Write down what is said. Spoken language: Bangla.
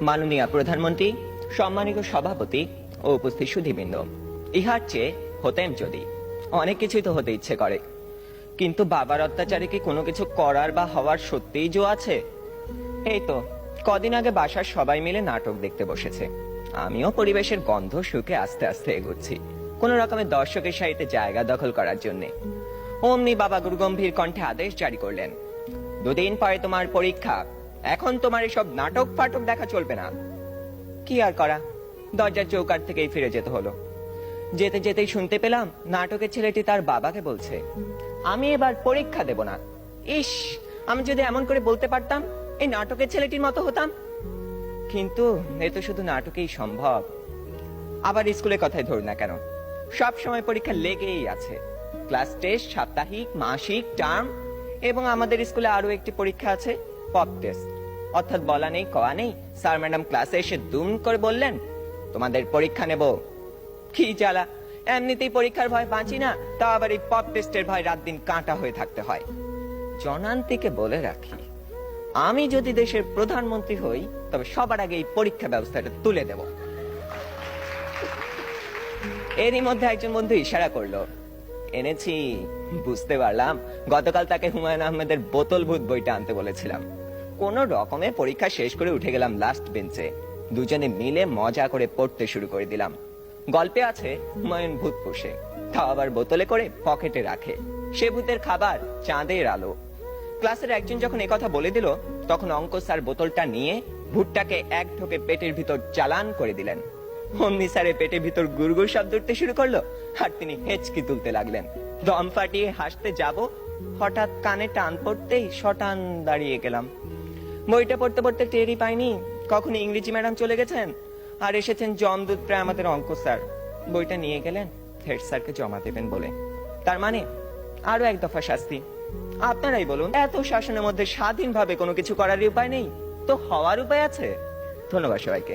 মাননীয় প্রধানমন্ত্রী, সম্মানিত সভাপতি ও উপস্থিত সুধীবৃন্দ, ইহার চেয়ে হতেন যদি অনেক কিছুই তো হতে ইচ্ছে করে, কিন্তু বাবার অত্যাচারে কি কোনো কিছু করার বা হওয়ার সত্যিই জো আছে? এই তো কদিন আগে বাসার সবাই মিলে নাটক দেখতে বসেছে। আমিও পরিবেশের গন্ধ শুকে আস্তে আস্তে এগোচ্ছি কোন রকমের দর্শকের সারিতে জায়গা দখল করার জন্য। অমনি বাবা গুরুগম্ভীর কণ্ঠে আদেশ জারি করলেন, 2 দিন পরে তোমার পরীক্ষা, এখন তোমার এসব নাটক ফাটক দেখা চলবে না। কি আর করা, দরজার চৌকাঠ থেকেই ফিরে যেতে হলো। যেতে যেতেই শুনতে পেলাম নাটকের ছেলেটি তার বাবাকে বলছে, আমি এবার পরীক্ষা দেব না। ইস, আমি যদি এমন করে বলতে পারতাম, এই নাটকের ছেলেটির মতো হতাম। কিন্তু এ তো শুধু নাটকেই সম্ভব। আবার স্কুলের কথাই ধরুন না কেন, সব সময় পরীক্ষা লেগেই আছে। ক্লাস টেস্ট, সাপ্তাহিক, মাসিক, টার্ম, এবং আমাদের স্কুলে আরো একটি পরীক্ষা আছে, পপ টেস্ট। অর্থাৎ বলা নেই কওয়া নেই, স্যার ম্যাডাম ক্লাসে এসে দুম করে বললেন, তোমাদের পরীক্ষা নেব। কি জ্বালা, এমনিতেই পরীক্ষার ভয় বাঁচি না, তা আবার এই পপ টেস্টের ভয় রাত দিন কাঁটা হয়ে থাকতে হয়। জনান্তিকে বলে রাখি, আমি যদি দেশের প্রধানমন্ত্রী হই তবে সবার আগে এই পরীক্ষা ব্যবস্থাটা তুলে দেব। এরই মধ্যে একজন বন্ধু ইশারা করলো, এনেছি। বুঝতে পারলাম গতকাল তাকে হুমায়ুন আহমেদের বোতল ভূত বইটা আনতে বলেছিলাম। কোন রকমে পরীক্ষা শেষ করে উঠে গেলাম লাস্ট বেঞ্চে। দুজনে মিলে মজা করে পড়তে শুরু করে দিলাম। গল্পে আছে হুমায়ুন ভূত পোষে, তাও আবার বোতলে করে পকেটে রাখে। সে ভূতের খাবার চাঁদের আলো। ক্লাসের একজন যখন একথা বলে দিল, তখন অঙ্ক স্যার বোতলটা নিয়ে ভূতটাকে এক ঢোকে পেটের ভিতর চালান করে দিলেন। অমনি স্যারের পেটের ভিতর গুড়গুড় শব্দ উঠতে শুরু করলো, আর তিনি হেঁচকি তুলতে লাগলেন। দম ফাটিয়ে হাসতে যাব, হঠাৎ কানে টান পড়তেই শটান দাঁড়িয়ে গেলাম। বইটা পড়তে পড়তে টেরই পাইনি কখন ইংরেজি ম্যাডাম চলে গেছেন আর এসেছেন জমদূত প্রায় আমাদের অঙ্ক স্যার। বইটা নিয়ে গেলেন হেড স্যারকে জমা দেবেন বলে। তার মানে আরো এক দফা শাস্তি। আপনারাই বলুন, এত শাসনের মধ্যে স্বাধীনভাবে কোনো কিছু করার উপায় নেই তো হওয়ার উপায় আছে? ধন্যবাদ সবাইকে।